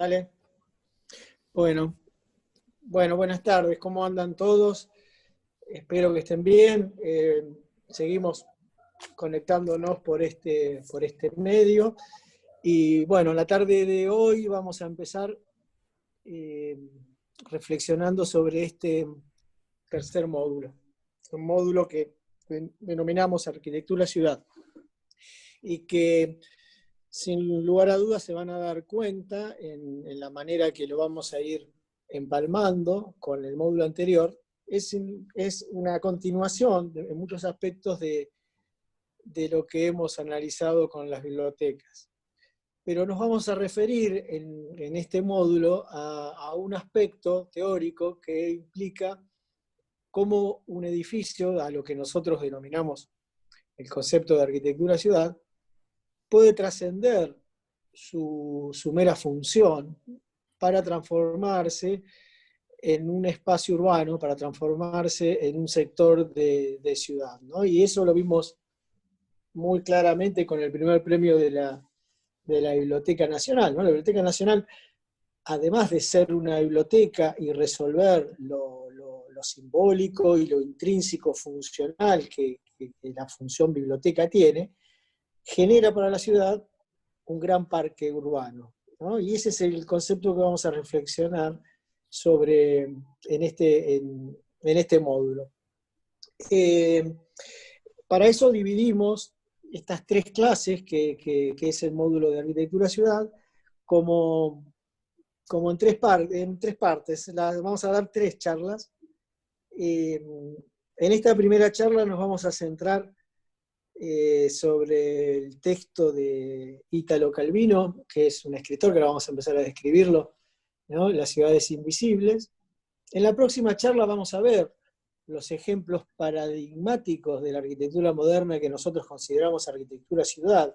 Dale. Bueno, buenas tardes. ¿Cómo andan todos? Espero que estén bien. Seguimos conectándonos por este medio. Y bueno, la tarde de hoy vamos a empezar reflexionando sobre este tercer módulo. Un módulo que denominamos Arquitectura Ciudad. Y que sin lugar a dudas se van a dar cuenta en la manera que lo vamos a ir empalmando con el módulo anterior, es una continuación en muchos aspectos de lo que hemos analizado con las bibliotecas. Pero nos vamos a referir en este módulo a un aspecto teórico que implica cómo un edificio, a lo que nosotros denominamos el concepto de arquitectura ciudad, puede trascender su mera función para transformarse en un espacio urbano, para transformarse en un sector de ciudad, ¿no? Y eso lo vimos muy claramente con el primer premio de la Biblioteca Nacional, ¿no? La Biblioteca Nacional, además de ser una biblioteca y resolver lo simbólico y lo intrínseco funcional que la función biblioteca tiene, genera para la ciudad un gran parque urbano, ¿no? Y ese es el concepto que vamos a reflexionar sobre en este módulo. Para eso dividimos estas tres clases, que es el módulo de arquitectura ciudad, como en tres partes. Vamos a dar tres charlas. En esta primera charla nos vamos a centrar sobre el texto de Italo Calvino, que es un escritor que ahora vamos a empezar a describirlo, ¿no? Las ciudades invisibles. En la próxima charla vamos a ver los ejemplos paradigmáticos de la arquitectura moderna que nosotros consideramos arquitectura ciudad,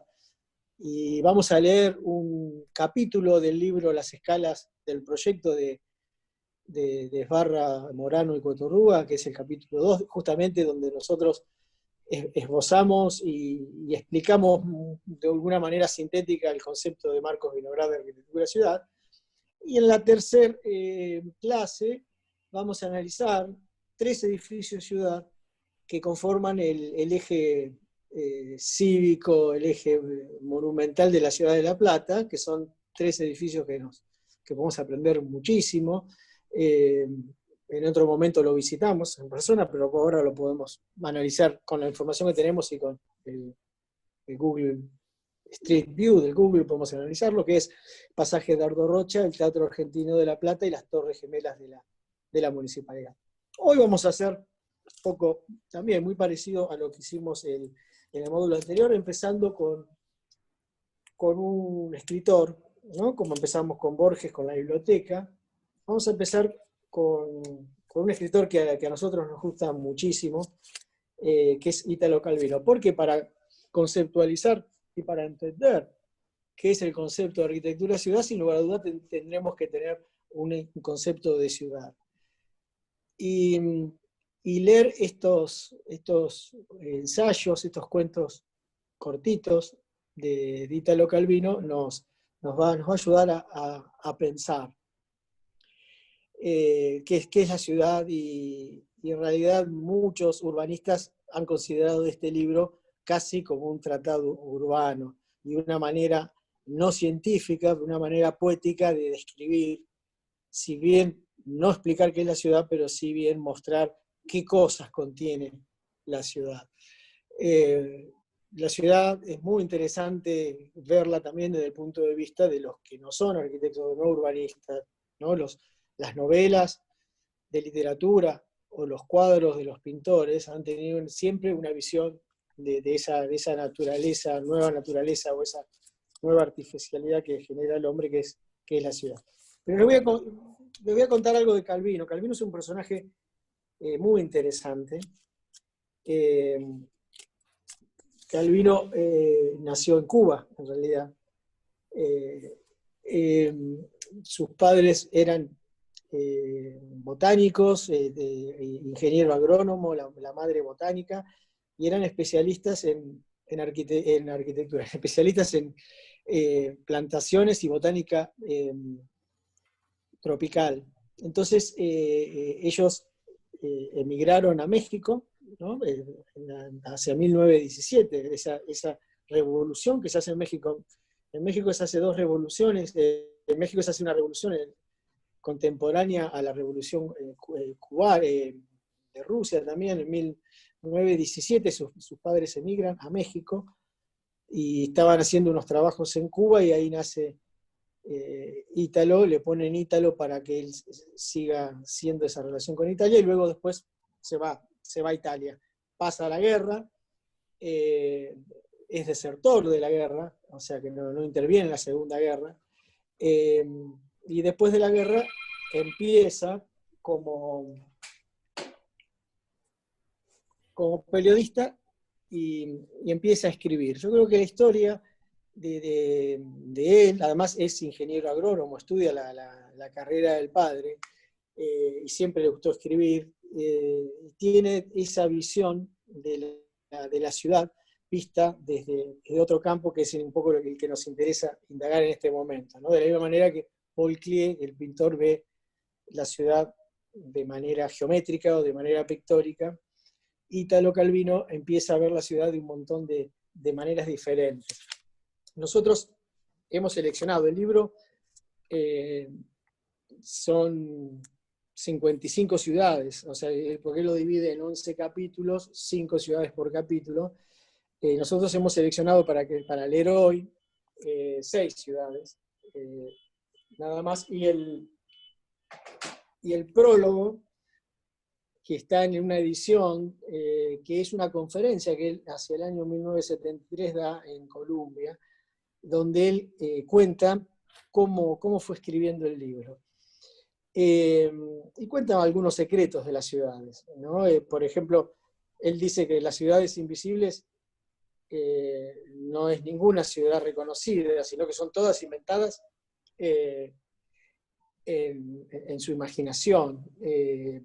y vamos a leer un capítulo del libro Las escalas del proyecto de Esbarra, Morano y Cotorrúa, que es el capítulo 2, justamente donde nosotros esbozamos y explicamos de alguna manera sintética el concepto de Marcos Vinograd de arquitectura ciudad. Y en la tercera clase vamos a analizar tres edificios ciudad que conforman el eje cívico, el eje monumental de la ciudad de La Plata, que son tres edificios que podemos aprender muchísimo. En otro momento lo visitamos en persona, pero ahora lo podemos analizar con la información que tenemos y con el Google Street View del Google, podemos analizarlo, que es Pasaje Dardo Rocha, el Teatro Argentino de La Plata y las Torres Gemelas de la Municipalidad. Hoy vamos a hacer un poco también muy parecido a lo que hicimos en el módulo anterior, empezando con un escritor, ¿no? Como empezamos con Borges, con la biblioteca. Vamos a empezar con un escritor que a nosotros nos gusta muchísimo, que es Italo Calvino, porque para conceptualizar y para entender qué es el concepto de arquitectura ciudad, sin lugar a dudas tendremos que tener un concepto de ciudad. Y leer estos ensayos, estos cuentos cortitos de Italo Calvino nos va a ayudar a pensar qué es la ciudad, y en realidad muchos urbanistas han considerado este libro casi como un tratado urbano, y una manera no científica, de una manera poética de describir, si bien no explicar qué es la ciudad, pero sí bien mostrar qué cosas contiene la ciudad. La ciudad es muy interesante verla también desde el punto de vista de los que no son arquitectos, no urbanistas, ¿no? Las novelas de literatura o los cuadros de los pintores han tenido siempre una visión de esa naturaleza, nueva naturaleza, o esa nueva artificialidad que genera el hombre, que es la ciudad. Pero les voy a contar algo de Calvino. Calvino es un personaje muy interesante. Calvino nació en Cuba, en realidad. Sus padres eran botánicos, ingeniero agrónomo, la madre botánica, y eran especialistas en arquitectura, especialistas en plantaciones y botánica tropical. Entonces ellos emigraron a México, ¿no? Hacia 1917, esa revolución que se hace en México. En México se hace dos revoluciones, en México se hace una revolución contemporánea a la revolución cubana, de Rusia también, en 1917 sus padres emigran a México y estaban haciendo unos trabajos en Cuba y ahí nace Ítalo, le ponen Ítalo para que él siga siendo esa relación con Italia y luego después se va a Italia. Pasa la guerra, es desertor de la guerra, o sea que no interviene en la Segunda Guerra, y después de la guerra empieza como periodista y empieza a escribir. Yo creo que la historia de él, además es ingeniero agrónomo, estudia la carrera del padre, y siempre le gustó escribir, tiene esa visión de la ciudad vista desde otro campo, que es un poco el que nos interesa indagar en este momento, ¿no? De la misma manera que Paul Klee, el pintor, ve la ciudad de manera geométrica o de manera pictórica, Italo Calvino empieza a ver la ciudad de un montón de maneras diferentes. Nosotros hemos seleccionado el libro, son 55 ciudades, o sea, porque él lo divide en 11 capítulos, 5 ciudades por capítulo. Nosotros hemos seleccionado para leer hoy 6 ciudades, nada más, y el prólogo, que está en una edición, que es una conferencia que él hacia el año 1973 da en Columbia, donde él cuenta cómo fue escribiendo el libro. Y cuenta algunos secretos de las ciudades, ¿no? Por ejemplo, él dice que las ciudades invisibles no es ninguna ciudad reconocida, sino que son todas inventadas en su imaginación,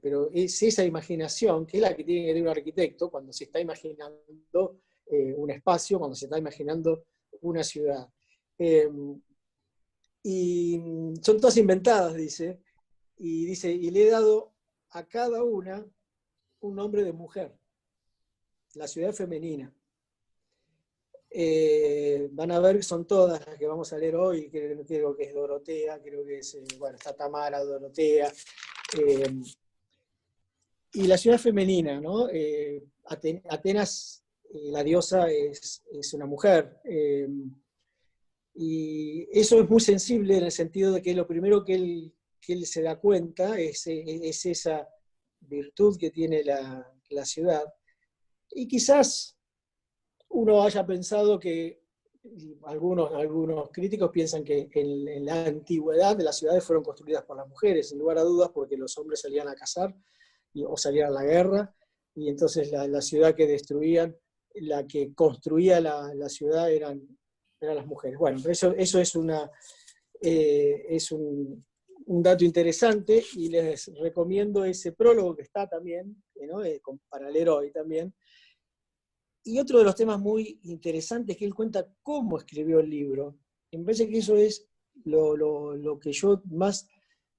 pero es esa imaginación que es la que tiene que tener un arquitecto cuando se está imaginando un espacio, cuando se está imaginando una ciudad. Y son todas inventadas, dice, y le he dado a cada una un nombre de mujer, la ciudad femenina. Van a ver que son todas las que vamos a leer hoy, creo que es Dorotea, creo que es, está Tamara, Dorotea, y la ciudad femenina, ¿no? Atenas, la diosa es una mujer, y eso es muy sensible en el sentido de que lo primero que él se da cuenta es esa virtud que tiene la ciudad, y quizás uno haya pensado que algunos críticos piensan que en la antigüedad las ciudades fueron construidas por las mujeres, sin lugar a dudas, porque los hombres salían a cazar o salían a la guerra, y entonces la ciudad que destruían, la que construía la ciudad eran las mujeres. Bueno, eso es un dato interesante, y les recomiendo ese prólogo que está también, ¿no? Para leer hoy también. Y otro de los temas muy interesantes es que él cuenta cómo escribió el libro. Me parece que eso es lo que yo más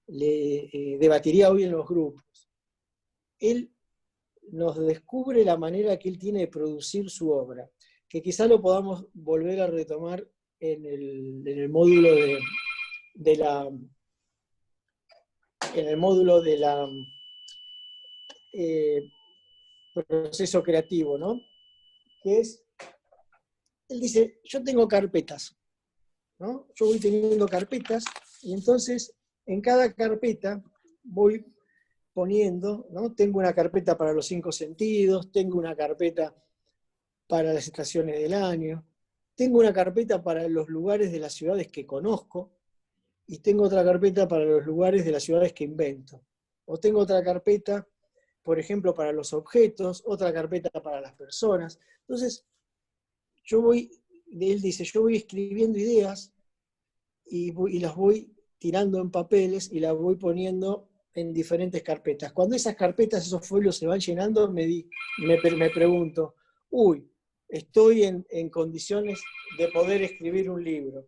le debatiría hoy en los grupos. Él nos descubre la manera que él tiene de producir su obra, que quizá lo podamos volver a retomar en el módulo de la proceso creativo, ¿no? Que es, él dice, yo tengo carpetas, ¿no? Yo voy teniendo carpetas, y entonces en cada carpeta voy poniendo, ¿no? Tengo una carpeta para los 5 sentidos, tengo una carpeta para las estaciones del año, tengo una carpeta para los lugares de las ciudades que conozco, y tengo otra carpeta para los lugares de las ciudades que invento. O tengo otra carpeta, por ejemplo, para los objetos, otra carpeta para las personas. Entonces, él dice, yo voy escribiendo ideas y las voy tirando en papeles y las voy poniendo en diferentes carpetas. Cuando esas carpetas, esos folios se van llenando, me pregunto, estoy en condiciones de poder escribir un libro.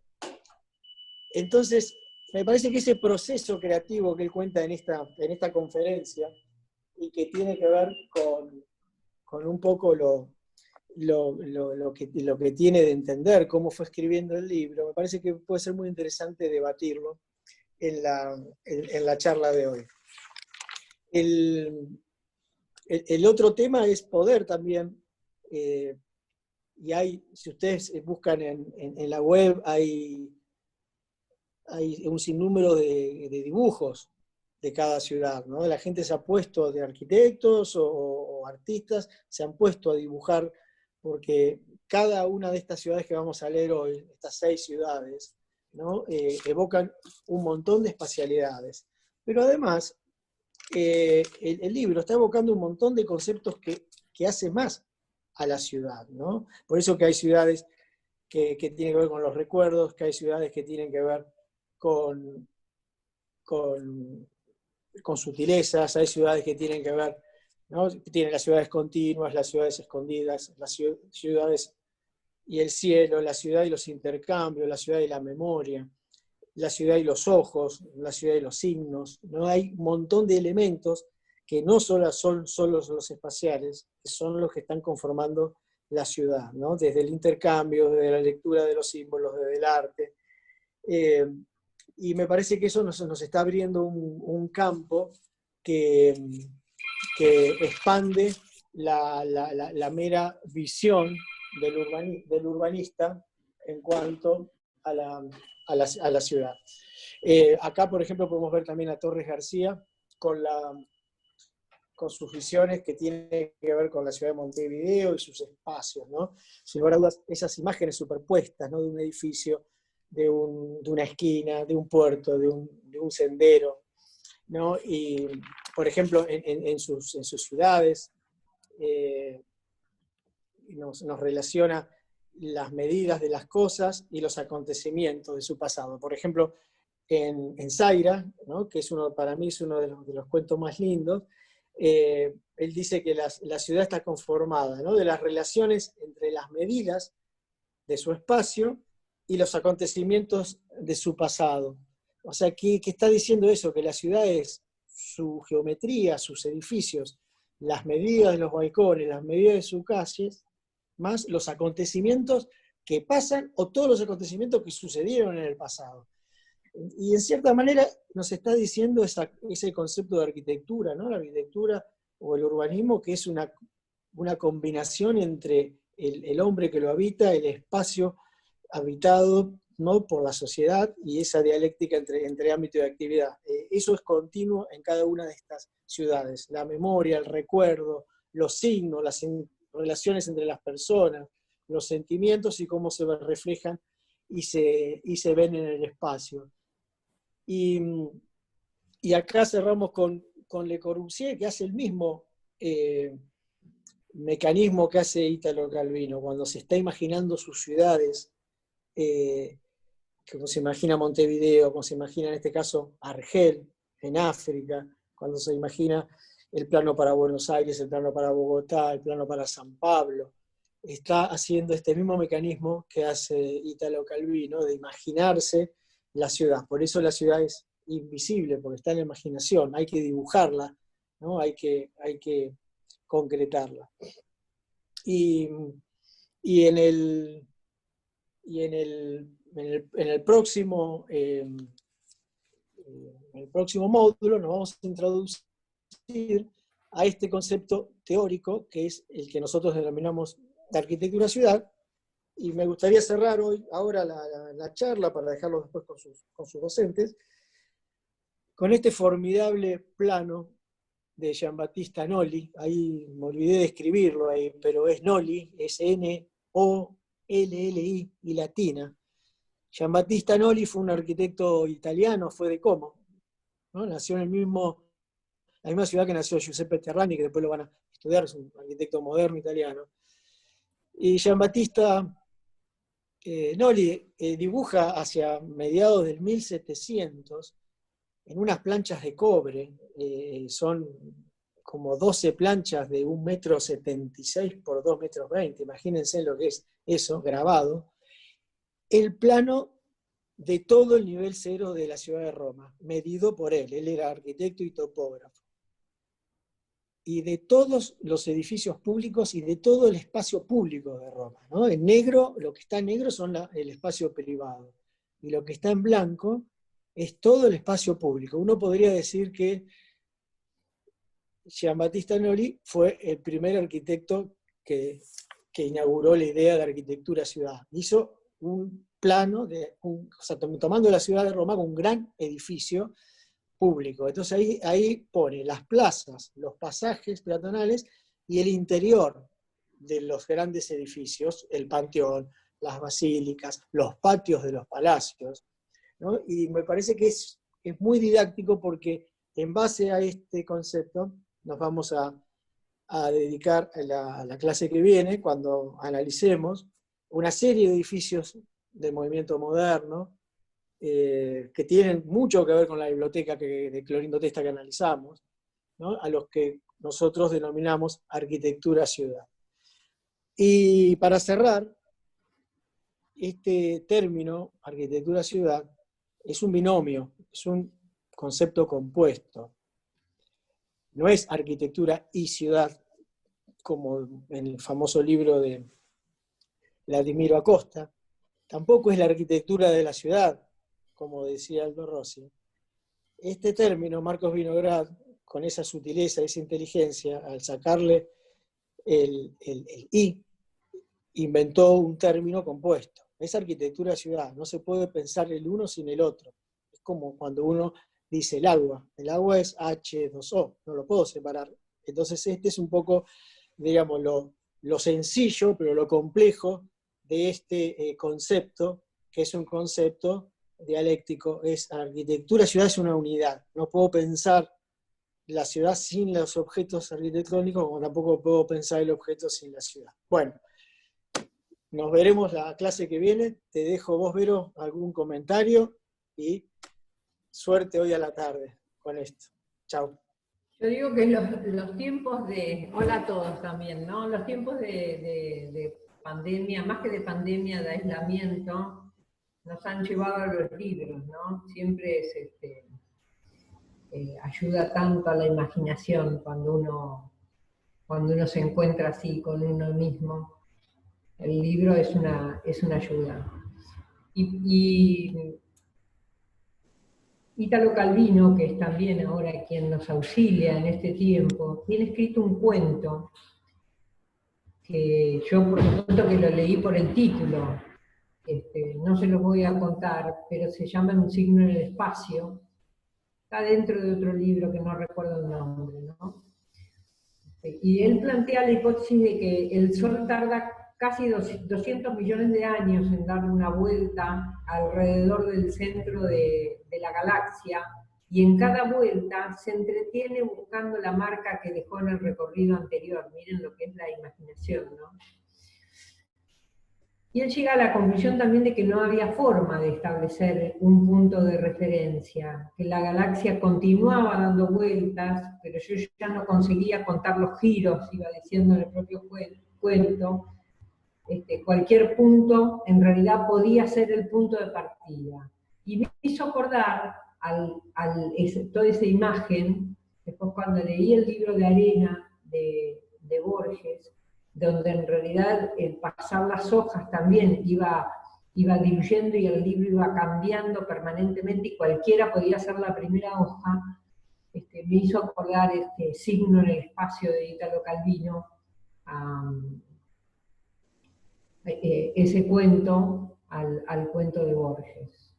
Entonces, me parece que ese proceso creativo que él cuenta en esta conferencia, y que tiene que ver con un poco lo que tiene de entender, cómo fue escribiendo el libro, me parece que puede ser muy interesante debatirlo en la charla de hoy. El otro tema es poder también, y si ustedes buscan en la web, hay un sinnúmero de dibujos de cada ciudad, ¿no? La gente se ha puesto, de arquitectos o artistas, se han puesto a dibujar, porque cada una de estas ciudades que vamos a leer hoy, estas 6 ciudades, ¿no? Evocan un montón de espacialidades. Pero además, el libro está evocando un montón de conceptos que hace más a la ciudad, ¿no? Por eso que hay ciudades que tienen que ver con los recuerdos, que hay ciudades que tienen que ver con sutilezas, hay ciudades que tienen que ver, ¿no? Tienen las ciudades continuas, las ciudades escondidas, las ciudades y el cielo, la ciudad y los intercambios, la ciudad y la memoria, la ciudad y los ojos, la ciudad y los signos, ¿no? Hay un montón de elementos que no solo son los espaciales, que son los que están conformando la ciudad, ¿no? Desde el intercambio, desde la lectura de los símbolos, desde el arte. Y me parece que eso nos está abriendo un campo que expande la mera visión del urbanista en cuanto a la ciudad. Acá, por ejemplo, podemos ver también a Torres García con sus visiones que tienen que ver con la ciudad de Montevideo y sus espacios, ¿no? Sin lugar a dudas, esas imágenes superpuestas, ¿no? De un edificio, de una esquina, de un puerto, de un sendero, ¿no? Y, por ejemplo, en sus ciudades, nos relaciona las medidas de las cosas y los acontecimientos de su pasado. Por ejemplo, en Zaira, ¿no? Que para mí es uno de los cuentos más lindos, él dice que la ciudad está conformada, ¿no? De las relaciones entre las medidas de su espacio y los acontecimientos de su pasado. O sea, que está diciendo eso, que la ciudad es su geometría, sus edificios, las medidas de los balcones, las medidas de sus calles, más los acontecimientos que pasan o todos los acontecimientos que sucedieron en el pasado. Y en cierta manera nos está diciendo ese concepto de arquitectura, ¿no? La arquitectura o el urbanismo, que es una combinación entre el hombre que lo habita, el espacio habitado, ¿no? Por la sociedad, y esa dialéctica entre ámbito y actividad. Eso es continuo en cada una de estas ciudades. La memoria, el recuerdo, los signos, las relaciones entre las personas, los sentimientos y cómo se reflejan y se ven en el espacio. Y acá cerramos con Le Corbusier, que hace el mismo mecanismo que hace Italo Calvino, cuando se está imaginando sus ciudades, como se imagina Montevideo, como se imagina en este caso Argel, en África, cuando se imagina el plano para Buenos Aires, el plano para Bogotá, el plano para San Pablo. Está haciendo este mismo mecanismo que hace Italo Calvino, de imaginarse la ciudad. Por eso la ciudad es invisible, porque está en la imaginación, hay que dibujarla, ¿no? Hay que concretarla. Y en el próximo módulo nos vamos a introducir a este concepto teórico, que es el que nosotros denominamos de arquitectura ciudad, y me gustaría cerrar ahora la charla, para dejarlo después con sus docentes, con este formidable plano de Giambattista Noli. Ahí me olvidé de escribirlo, pero es Noli, es Nolli y latina. Giambattista Noli fue un arquitecto italiano, fue de Como, ¿no? Nació en la misma ciudad que nació Giuseppe Terrani, que después lo van a estudiar, es un arquitecto moderno italiano. Y Giambattista Noli dibuja hacia mediados del 1700 en unas planchas de cobre, son como 12 planchas de 1,76 m por 2,20 m, imagínense lo que es eso, grabado, el plano de todo el nivel cero de la ciudad de Roma, medido por él. Él era arquitecto y topógrafo. Y de todos los edificios públicos y de todo el espacio público de Roma, ¿no? En negro, lo que está en negro son el espacio privado. Y lo que está en blanco es todo el espacio público. Uno podría decir que Giambattista Noli fue el primer arquitecto que inauguró la idea de arquitectura ciudad. Hizo un plano, tomando la ciudad de Roma con un gran edificio público. Entonces ahí pone las plazas, los pasajes peatonales y el interior de los grandes edificios, el panteón, las basílicas, los patios de los palacios, ¿no? Y me parece que es muy didáctico porque en base a este concepto nos vamos a dedicar a la clase que viene, cuando analicemos una serie de edificios del movimiento moderno, que tienen mucho que ver con la biblioteca de Clorindo Testa que analizamos, ¿no? A los que nosotros denominamos arquitectura ciudad. Y para cerrar, este término, arquitectura ciudad, es un binomio, es un concepto compuesto. No es arquitectura y ciudad, como en el famoso libro de Vladimiro Acosta. Tampoco es la arquitectura de la ciudad, como decía Aldo Rossi. Este término, Marcos Vinograd, con esa sutileza, esa inteligencia, al sacarle el I, inventó un término compuesto. Es arquitectura ciudad, no se puede pensar el uno sin el otro. Es como cuando uno dice el agua es H2O, no lo puedo separar. Entonces este es un poco, digamos, lo sencillo, pero lo complejo de este concepto, que es un concepto dialéctico. Es arquitectura ciudad, es una unidad. No puedo pensar la ciudad sin los objetos arquitectónicos, como tampoco puedo pensar el objeto sin la ciudad. Bueno, nos veremos la clase que viene. Te dejo vos, Vero, algún comentario y suerte hoy a la tarde con esto. Chao. Yo digo que los tiempos de... Hola a todos también, ¿no? Los tiempos de pandemia, más que de pandemia, de aislamiento, nos han llevado a los libros, ¿no? Siempre es, ayuda tanto a la imaginación cuando uno se encuentra así con uno mismo. El libro es una ayuda. Y Italo Calvino, que es también ahora quien nos auxilia en este tiempo, tiene escrito un cuento que yo por supuesto que lo leí por el título, no se los voy a contar, pero se llama Un signo en el espacio. Está dentro de otro libro que no recuerdo el nombre, ¿no? Y él plantea la hipótesis de que el Sol tarda casi 200 millones de años en dar una vuelta alrededor del centro de la galaxia, y en cada vuelta se entretiene buscando la marca que dejó en el recorrido anterior. Miren lo que es la imaginación, ¿no? Y él llega a la conclusión también de que no había forma de establecer un punto de referencia, que la galaxia continuaba dando vueltas, pero yo ya no conseguía contar los giros, iba diciendo en el propio cuento. Cualquier punto en realidad podía ser el punto de partida. Y me hizo acordar toda esa imagen, después cuando leí el libro de Arena de Borges, donde en realidad el pasar las hojas también iba diluyendo y el libro iba cambiando permanentemente y cualquiera podía ser la primera hoja, me hizo acordar este signo en el espacio de Italo Calvino, ese cuento al cuento de Borges.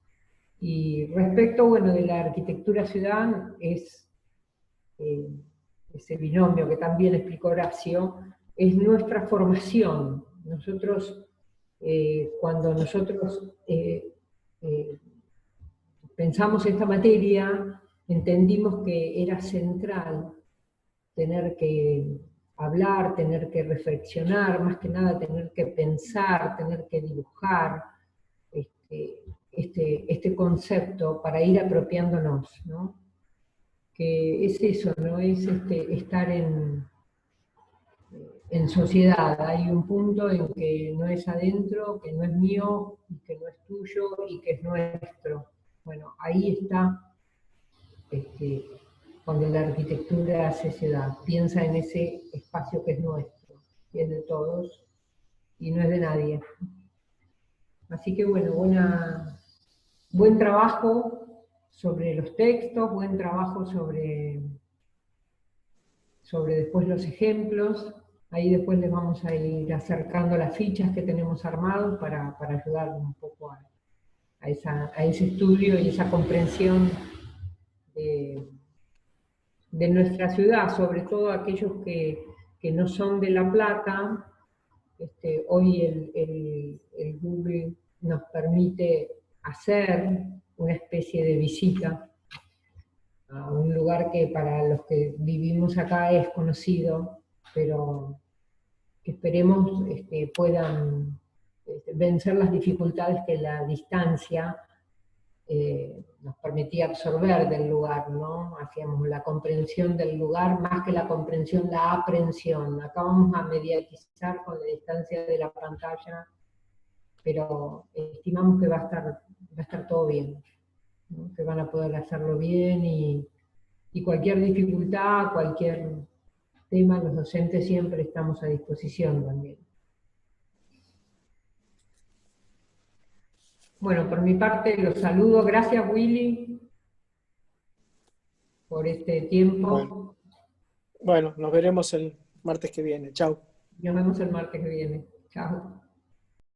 Y respecto, bueno, de la arquitectura ciudad, es ese binomio que también explicó Horacio, es nuestra formación. Nosotros, cuando nosotros pensamos esta materia, entendimos que era central tener que hablar, tener que reflexionar, más que nada tener que pensar, tener que dibujar este concepto para ir apropiándonos, ¿no? Que es eso, ¿no? Es estar en sociedad. Hay un punto en que no es adentro, que no es mío, y que no es tuyo y que es nuestro. Bueno, ahí está cuando la arquitectura hace ciudad. Piensa en ese espacio que es nuestro, que es de todos y no es de nadie. Así que bueno, buen trabajo sobre los textos, buen trabajo sobre después los ejemplos. Ahí después les vamos a ir acercando las fichas que tenemos armados para ayudar un poco a ese estudio y esa comprensión de nuestra ciudad, sobre todo aquellos que no son de La Plata. Hoy el Google nos permite hacer una especie de visita a un lugar que para los que vivimos acá es conocido, pero que esperemos puedan vencer las dificultades que la distancia nos permitía absorber del lugar, ¿no? Hacíamos la comprensión del lugar más que la comprensión, la aprehensión. Acá vamos a mediatizar con la distancia de la pantalla, pero estimamos que va a estar todo bien, ¿no? Que van a poder hacerlo bien y cualquier dificultad, cualquier tema, los docentes siempre estamos a disposición también. Bueno, por mi parte los saludo. Gracias, Willy, por este tiempo. Bueno, nos veremos el martes que viene. Chau. Nos vemos el martes que viene. Chao.